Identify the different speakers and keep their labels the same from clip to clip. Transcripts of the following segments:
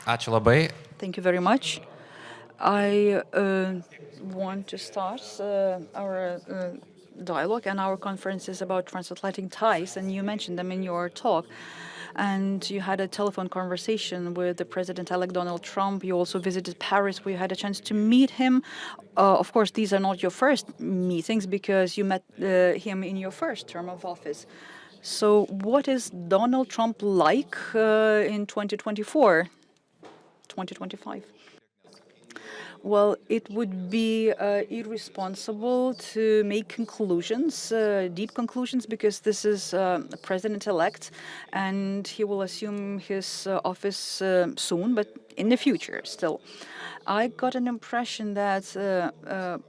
Speaker 1: Ačiū labai.
Speaker 2: Thank you very much. I want to start our dialogue and our conferences about transatlantic ties, and you mentioned them in your talk. And you had a telephone conversation with the President-elect Donald Trump. You also visited Paris, where you had a chance to meet him. Of course, these are not your first meetings because you met him in your first term of office. So, what is Donald Trump like in 2024, 2025? Well, it would be irresponsible to make conclusions, deep conclusions, because this is a president-elect, and he will assume his office soon, but in the future still. I got an impression that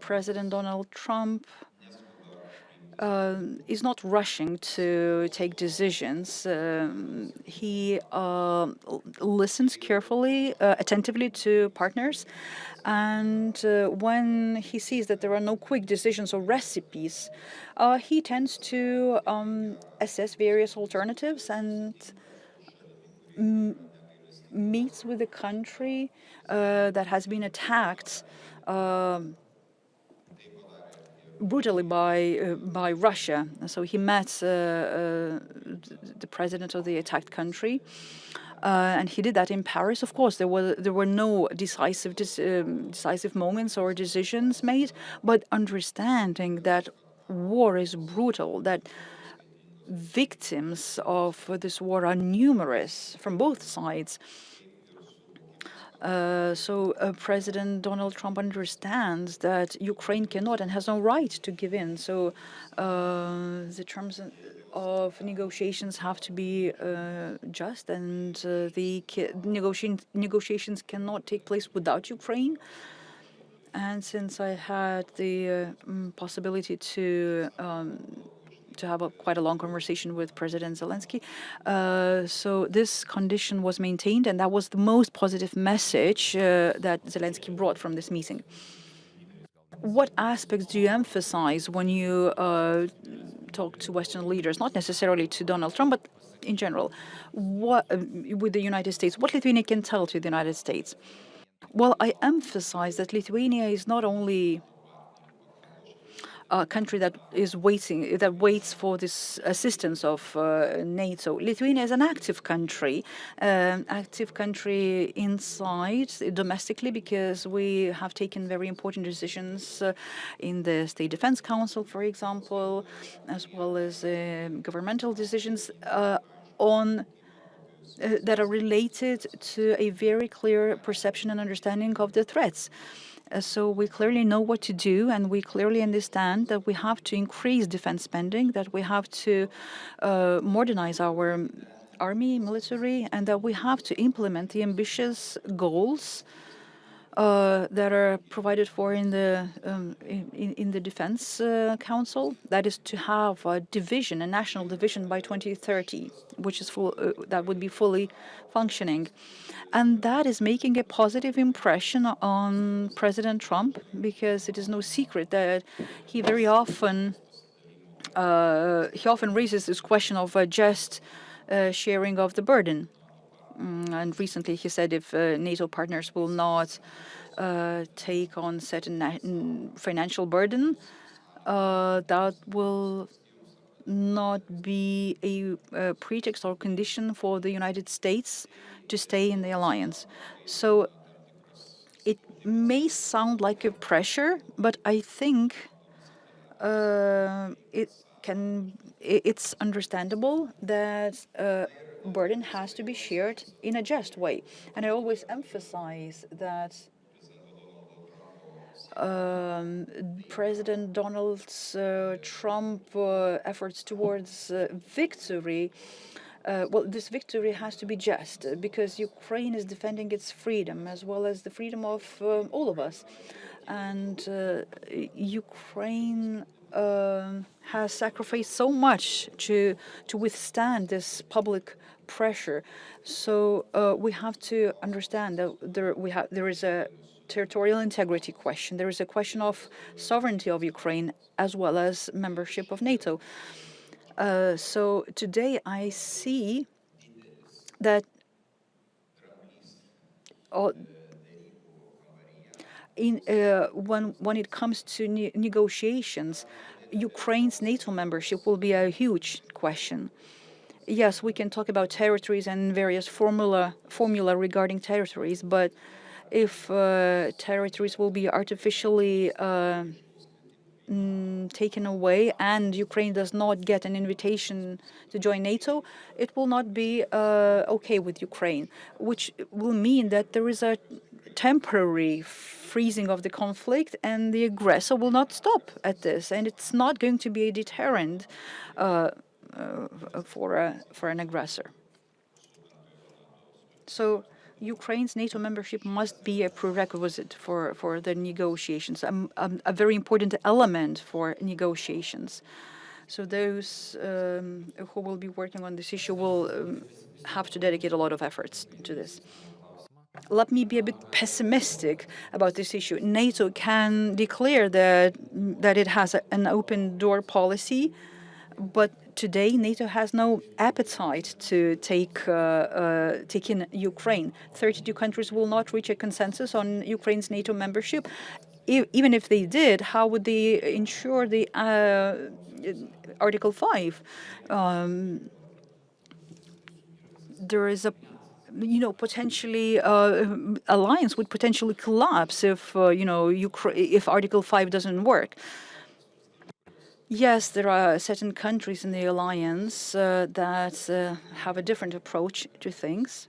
Speaker 2: President Donald Trump is not rushing to take decisions. He listens carefully, attentively to partners, and when he sees that there are no quick decisions or recipes, he tends to assess various alternatives and meets with the country that has been attacked brutally by Russia. So he met the president of the attacked country, and he did that in Paris. Of course, there were no decisive moments or decisions made, but understanding that war is brutal, that victims of this war are numerous from both sides. President Donald Trump understands that Ukraine cannot and has no right to give in. So the terms of negotiations have to be just, and negotiations cannot take place without Ukraine. And since I had the possibility to have quite a long conversation with President Zelensky. So this condition was maintained, and that was the most positive message that Zelensky brought from this meeting. What aspects do you emphasize when you talk to Western leaders, not necessarily to Donald Trump, but in general, what with the United States? What Lithuania can tell to the United States? Well, I emphasize that Lithuania is not only a country that waits for this assistance of NATO. Lithuania is an active country inside domestically, because we have taken very important decisions in the State Defense Council, for example, as well as governmental decisions on that are related to a very clear perception and understanding of the threats. So we clearly know what to do, and we clearly understand that we have to increase defense spending, that we have to modernize our army, military, and that we have to implement the ambitious goals that are provided for in the Defense Council. That is to have a division, a national division by 2030, which is that would be fully functioning. And that is making a positive impression on President Trump, because it is no secret that he very often raises this question of a just sharing of the burden. And recently he said if NATO partners will not take on certain financial burden, that will not be a pretext or condition for the United States to stay in the alliance. So it may sound like a pressure, but I think it's understandable that burden has to be shared in a just way. And I always emphasize that President Donald Trump efforts towards victory. Well, this victory has to be just, because Ukraine is defending its freedom as well as the freedom of all of us. And Ukraine has sacrificed so much to withstand this public pressure. So we have to understand that there is a territorial integrity question. There is a question of sovereignty of Ukraine as well as membership of NATO. So today I see that when it comes to negotiations, Ukraine's NATO membership will be a huge question. Yes, we can talk about territories and various formula regarding territories, but if territories will be artificially taken away and Ukraine does not get an invitation to join NATO, it will not be okay with Ukraine, which will mean that there is a temporary freezing of the conflict and the aggressor will not stop at this. And it's not going to be a deterrent for an aggressor. So Ukraine's NATO membership must be a prerequisite for the negotiations, a very important element for negotiations. So those who will be working on this issue will have to dedicate a lot of efforts to this. Let me be a bit pessimistic about this issue. NATO can declare that it has an open door policy, but today NATO has no appetite to take in Ukraine. 32 countries will not reach a consensus on Ukraine's NATO membership. Even if they did, how would they ensure the Article 5? There is a potentially alliance would potentially collapse if if Article 5 doesn't work. Yes, there are certain countries in the alliance that have a different approach to things,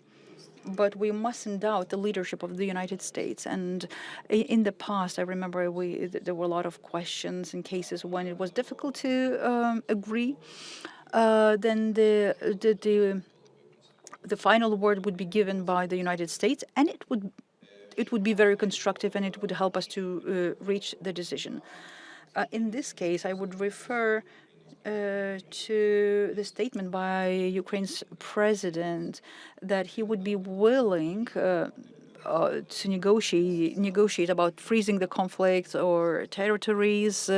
Speaker 2: but we mustn't doubt the leadership of the United States. And in the past, I remember there were a lot of questions and cases when it was difficult to agree. Then the final word would be given by the United States, and it would be very constructive, and it would help us to reach the decision. In this case, I would refer to the statement by Ukraine's president that he would be willing to negotiate about freezing the conflict or territories,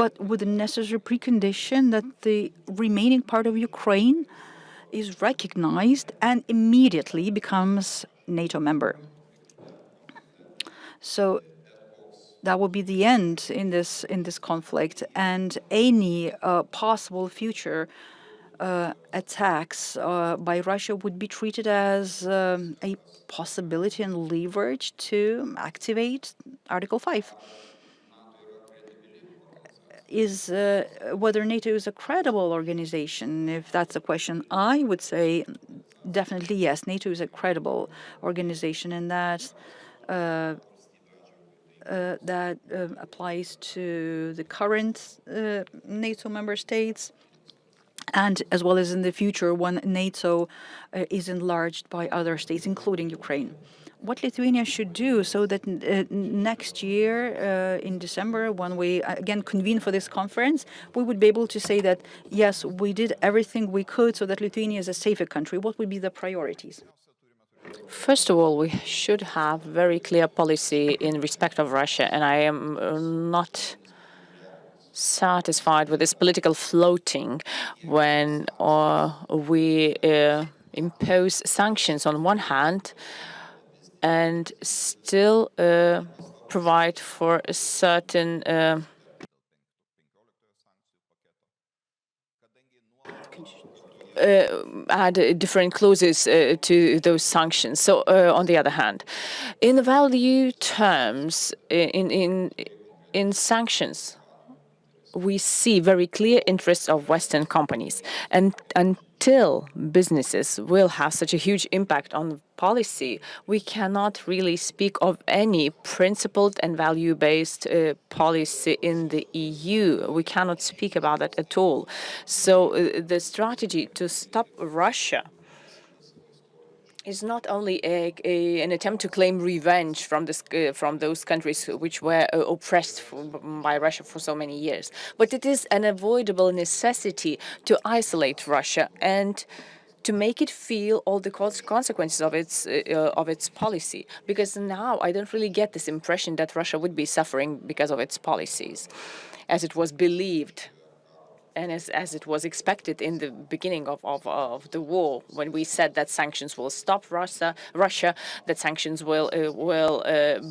Speaker 2: but with the necessary precondition that the remaining part of Ukraine is recognized and immediately becomes NATO member. So that would be the end in this conflict, and any possible future attacks by Russia would be treated as a possibility and leverage to activate Article 5. Is whether NATO is a credible organization, if that's a question, I would say definitely yes, NATO is a credible organization, and that applies to the current NATO member states, and as well as in the future when NATO is enlarged by other states, including Ukraine. What Lithuania should do so that next year in December, when we again convene for this conference, we would be able to say that, yes, we did everything we could so that Lithuania is a safer country. What would be the priorities?
Speaker 1: First of all, we should have very clear policy in respect of Russia, and I am not satisfied with this political floating when we impose sanctions on one hand and still provide for a certain add different clauses to those sanctions. So, on the other hand, in value terms, in sanctions, we see very clear interests of Western companies, and until businesses will have such a huge impact on policy, we cannot really speak of any principled and value-based policy in the EU. We cannot speak about that at all. So the strategy to stop Russia is not only an attempt to claim revenge from those countries which were oppressed by Russia for so many years, but it is an avoidable necessity to isolate Russia and to make it feel all the consequences of its policy. Because now I don't really get this impression that Russia would be suffering because of its policies, as it was believed And as it was expected in the beginning of the war, when we said that sanctions will stop Russia, that sanctions will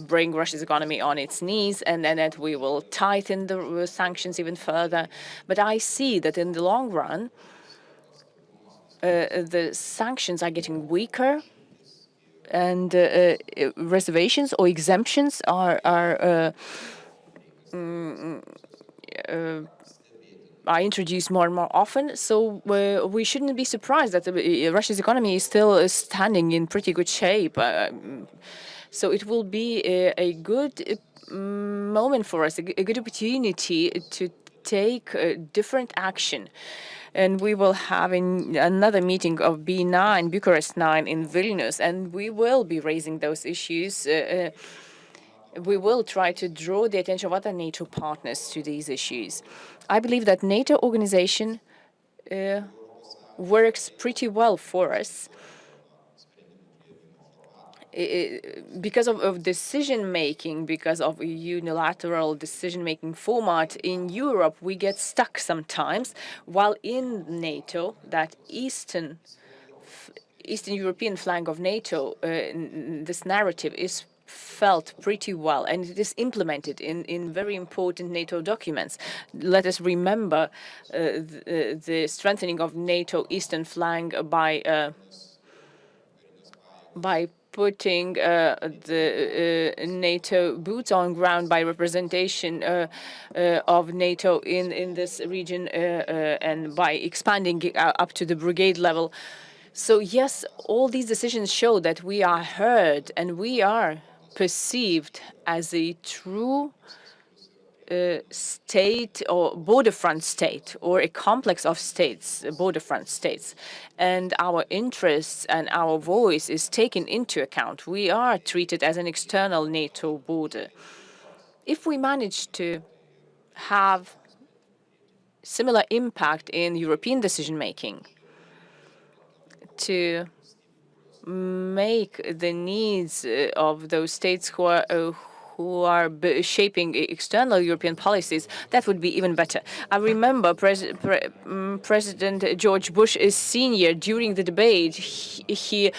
Speaker 1: bring Russia's economy on its knees, and then that we will tighten the sanctions even further. But I see that in the long run, the sanctions are getting weaker, and reservations or exemptions are introduced more and more often. So we shouldn't be surprised that Russia's economy is still standing in pretty good shape. So it will be a good moment for us, a good opportunity to take different action. And we will have another meeting of B9, Bucharest 9 in Vilnius, and we will be raising those issues. We will try to draw the attention of other NATO partners to these issues. I believe that NATO organization works pretty well for us. Because of decision-making, because of a unilateral decision-making format in Europe, we get stuck sometimes, while in NATO, that Eastern European flank of NATO, this narrative is felt pretty well, and it is implemented in very important NATO documents. Let us remember the strengthening of NATO eastern flank by putting the NATO boots on ground, by representation of NATO in this region, and by expanding up to the brigade level. So yes, all these decisions show that we are heard and we are perceived as a true state or borderfront state, or a complex of states, borderfront states. And our interests and our voice is taken into account. We are treated as an external NATO border. If we manage to have similar impact in European decision-making, to make the needs of those states who are shaping external European policies, that would be even better. I remember President George Bush Sr. during the debate, he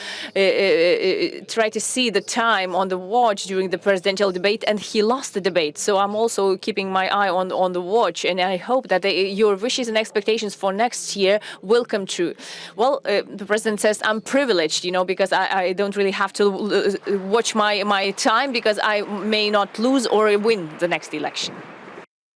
Speaker 1: tried to see the time on the watch during the presidential debate, and he lost the debate. So I'm also keeping my eye on the watch, and I hope that your wishes and expectations for next year will come true. Well, the president says I'm privileged, because I don't really have to watch my time, because I may not lose or win the next election.